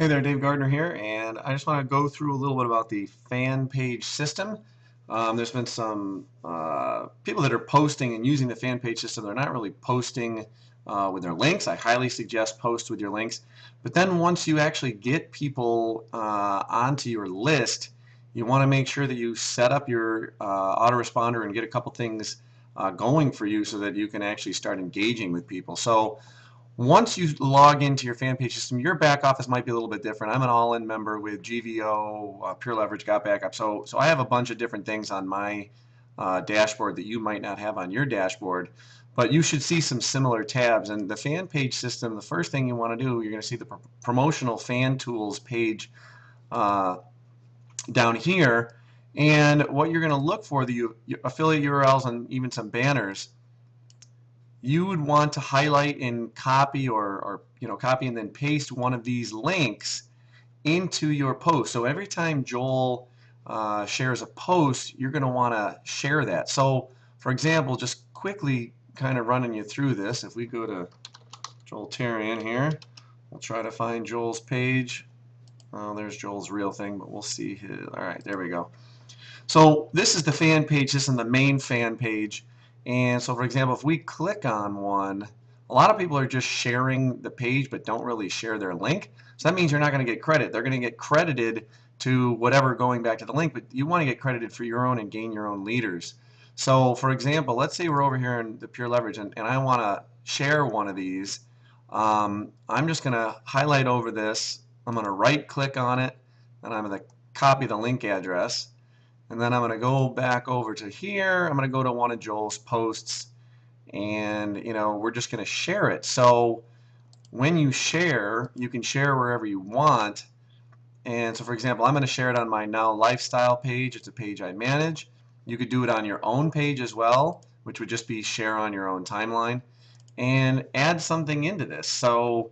Hey there, Dave Gardner here, and I just want to go through a little bit about the Fanpage system. There's been some people that are posting and using the Fanpage system. They're not really posting with their links. I highly suggest post with your links. But then once you actually get people onto your list, you want to make sure that you set up your autoresponder and get a couple things going for you so that you can actually start engaging with people. So once you log into your Fanpage system, your back office might be a little bit different. I'm an all-in member with GVO, Pure Leverage, Got Backup. So I have a bunch of different things on my dashboard that you might not have on your dashboard. But you should see some similar tabs. And the Fanpage system, the first thing you want to do, you're going to see the promotional fan tools page uh, down here. And what you're going to look for, the affiliate URLs and even some banners, you would want to highlight and copy or copy and then paste one of these links into your post. So every time Joel shares a post, you're going to want to share that. So for example, just quickly kind of running you through this, if we go to Joel Therien here, we'll try to find Joel's page. Oh, there's Joel's real thing, but we'll see his. All right, there we go. So this is the fan page, this is the main fan page. And so for example, if we click on one, a lot of people are just sharing the page but don't really share their link. So that means you're not going to get credit. They're going to get credited to whatever going back to the link, but you want to get credited for your own and gain your own leaders. So for example, let's say we're over here in the Pure Leverage and I want to share one of these. I'm just going to highlight over this. I'm going to right click on it and I'm going to copy the link address. And then I'm going to go back over to here. I'm going to go to one of Joel's posts and we're just going to share it. So when you share, you can share wherever you want. And so for example, I'm going to share it on my Now Lifestyle page. It's a page I manage. You could do it on your own page as well, which would just be share on your own timeline and add something into this. So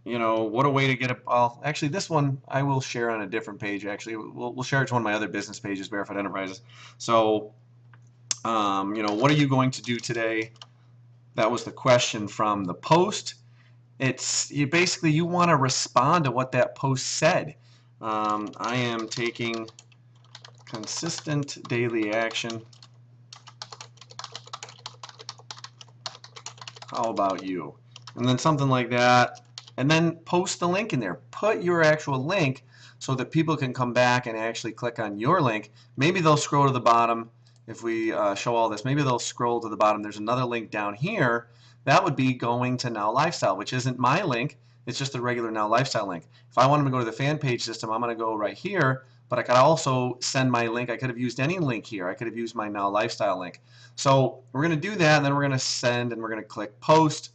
what a way to get it. Actually, this one I will share on a different page. Actually, we'll share it to one of my other business pages, Barefoot Enterprises. So, what are you going to do today? That was the question from the post. It's you want to respond to what that post said. I am taking consistent daily action. How about you? And then something like that. And then post the link in there. Put your actual link so that people can come back and actually click on your link. Maybe they'll scroll to the bottom. If we show all this, maybe they'll scroll to the bottom. There's another link down here. That would be going to Now Lifestyle, which isn't my link. It's just a regular Now Lifestyle link. If I want them to go to the fan page system, I'm going to go right here. But I could also send my link. I could have used any link here. I could have used my Now Lifestyle link. So we're going to do that, and then we're going to send, and we're going to click Post.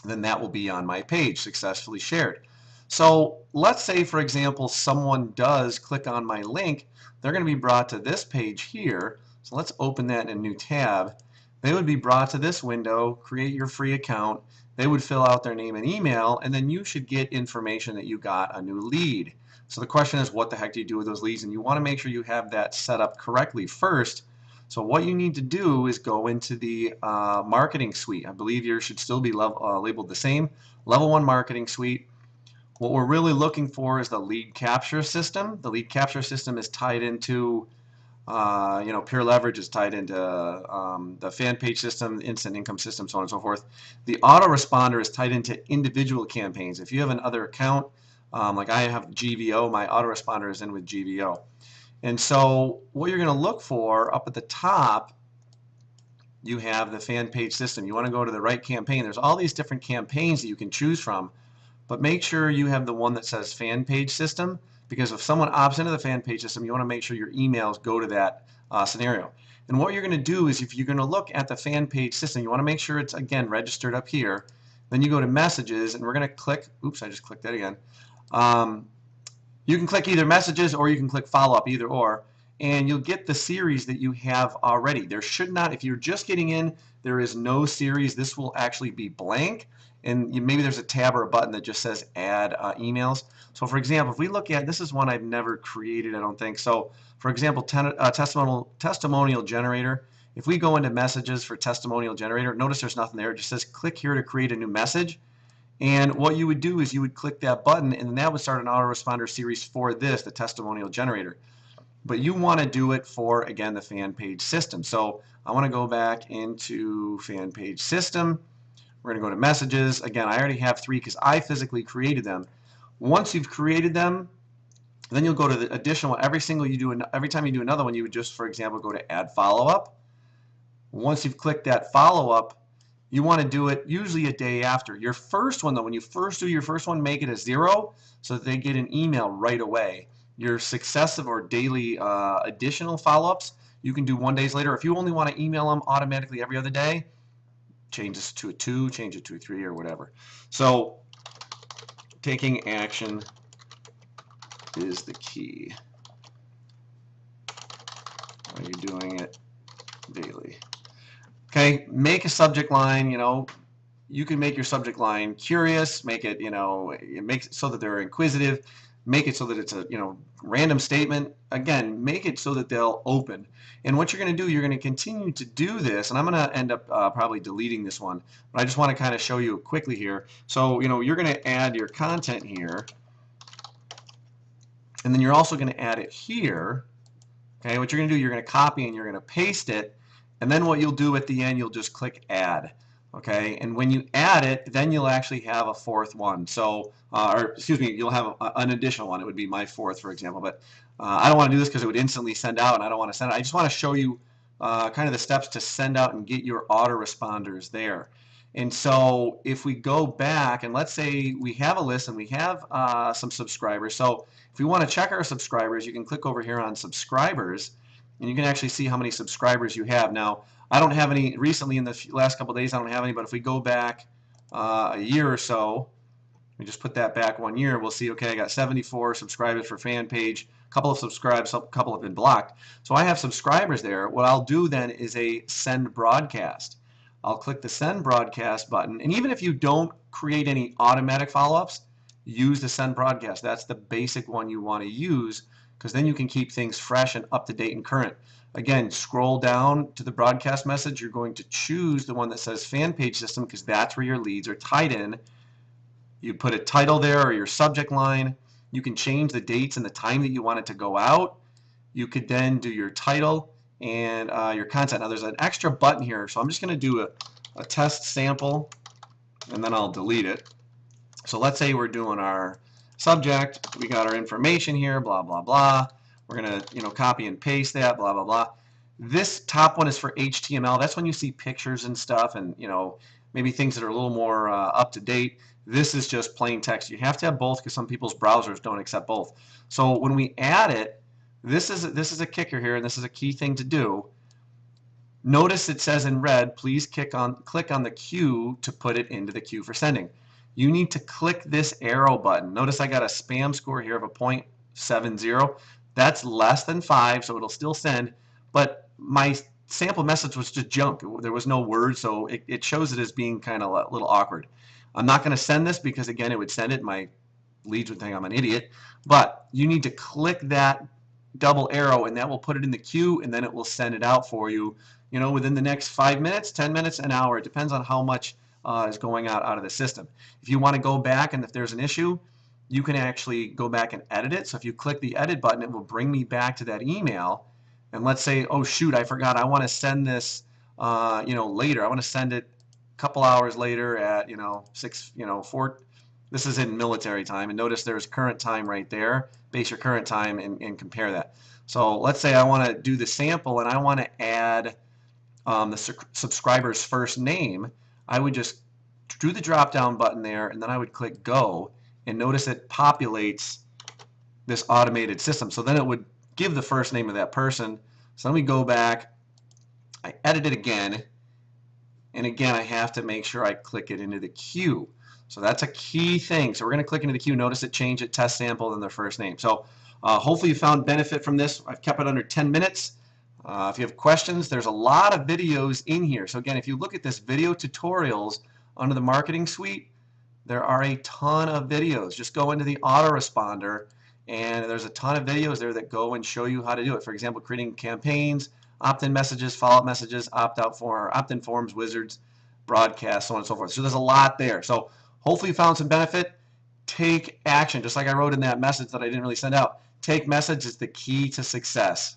Then that will be on my page, successfully shared. So let's say, for example, someone does click on my link. They're going to be brought to this page here. So let's open that in a new tab. They would be brought to this window, create your free account. They would fill out their name and email, and then you should get information that you got a new lead. So the question is, what the heck do you do with those leads? And you want to make sure you have that set up correctly first. So what you need to do is go into the marketing suite. I believe yours should still be labeled the same, level 1 marketing suite. What we're really looking for is the lead capture system. The lead capture system is tied into Pure Leverage is tied into the Fanpage system, instant income system, so on and so forth. The autoresponder is tied into individual campaigns. If you have another account, like I have GVO, my autoresponder is in with GVO. And so what you're going to look for up at the top, you have the Fanpage system. You want to go to the right campaign. There's all these different campaigns that you can choose from, but make sure you have the one that says Fanpage system, because if someone opts into the Fanpage system, you want to make sure your emails go to that scenario. And what you're going to do is, if you're going to look at the Fanpage system, you want to make sure it's, again, registered up here. Then you go to Messages, and we're going to click, oops, I just clicked that again. You can click either Messages or you can click Follow Up, either or, and you'll get the series that you have already. There should not, if you're just getting in, there is no series. This will actually be blank, and maybe there's a tab or a button that just says Add emails. So for example, if we look at, this is one I've never created, I don't think. So for example, testimonial generator. If we go into Messages for testimonial generator, notice there's nothing there. It just says click here to create a new message. And what you would do is you would click that button, and then that would start an autoresponder series for this, the testimonial generator. But you want to do it for, again, the fan page system. So I want to go back into fan page system. We're going to go to messages. Again, I already have 3 because I physically created them. Once you've created them, then you'll go to the additional one. Every time you do another one, you would just, for example, go to add follow-up. Once you've clicked that follow-up, you want to do it usually a day after. Your first one, though, when you first do your first one, make it a 0 so that they get an email right away. Your successive or daily additional follow-ups, you can do 1 day later. If you only want to email them automatically every other day, change this to a 2, change it to a 3, or whatever. So taking action is the key. Are you doing it daily? Okay, make a subject line, you can make your subject line curious, make it, make it so that they're inquisitive, make it so that it's a, random statement. Again, make it so that they'll open. And what you're going to do, you're going to continue to do this, and I'm going to end up probably deleting this one, but I just want to kind of show you quickly here. So, you're going to add your content here, and then you're also going to add it here. Okay, what you're going to do, you're going to copy and you're going to paste it, and then what you'll do at the end, you'll just click add. Okay, and when you add it, then you'll actually have a 4th one. So, or excuse me, you'll have an additional one. It would be my 4th, for example. But I don't want to do this because it would instantly send out, and I don't want to send it. I just want to show you kind of the steps to send out and get your autoresponders there. And so if we go back, and let's say we have a list and we have some subscribers. So if we want to check our subscribers, you can click over here on subscribers, and you can actually see how many subscribers you have. Now, I don't have any recently in the last couple of days. I don't have any, but if we go back a year or so, we just put that back 1 year, we'll see, okay, I got 74 subscribers for Fanpage, a couple of subscribed, a couple have been blocked. So I have subscribers there. What I'll do then is a send broadcast. I'll click the send broadcast button, and even if you don't create any automatic follow-ups, use the send broadcast. That's the basic one you want to use, because then you can keep things fresh and up to date and current. Again, scroll down to the broadcast message. You're going to choose the one that says fan page system because that's where your leads are tied in. You put a title there or your subject line. You can change the dates and the time that you want it to go out. You could then do your title and your content. Now there's an extra button here, so I'm just going to do a test sample and then I'll delete it. So let's say we're doing our subject, we got our information here, blah blah blah. We're going to copy and paste that, blah blah blah. This top one is for HTML. That's when you see pictures and stuff, and maybe things that are a little more up to date. This is just plain text. You have to have both because some people's browsers don't accept both. So when we add it, this is a kicker here, and this is a key thing to do. Notice it says in red, please click on the queue to put it into the queue for sending. You need to click this arrow button. Notice I got a spam score here of a 0.70. That's less than 5, so it'll still send. But my sample message was just junk. There was no word, so it shows it as being kind of a little awkward. I'm not going to send this because, again, it would send it. My leads would think I'm an idiot. But you need to click that double arrow, and that will put it in the queue, and then it will send it out for you, within the next 5 minutes, 10 minutes, an hour. It depends on how much is going out of the system. If you want to go back and if there's an issue, you can actually go back and edit it. So if you click the edit button, it will bring me back to that email. And let's say, oh shoot, I forgot, I want to send this later. I want to send it a couple hours later at 4. This is in military time, and notice there's current time right there. Base your current time and compare that. So let's say I want to do the sample and I want to add the subscriber's first name. I would just do the drop down button there, and then I would click go, and notice it populates this automated system. So then it would give the first name of that person. So then we go back, I edit it again, and again I have to make sure I click it into the queue. So that's a key thing. So we're going to click into the queue. Notice it changed it, test sample, then their first name. So hopefully you found benefit from this. I've kept it under 10 minutes. If you have questions, there's a lot of videos in here. So again, if you look at this video tutorials under the marketing suite, there are a ton of videos. Just go into the autoresponder, and there's a ton of videos there that go and show you how to do it. For example, creating campaigns, opt-in messages, follow-up messages, opt-in forms, wizards, broadcasts, so on and so forth. So there's a lot there. So Hopefully you found some benefit. Take action, just like I wrote in that message that I didn't really send out. Take message is the key to success.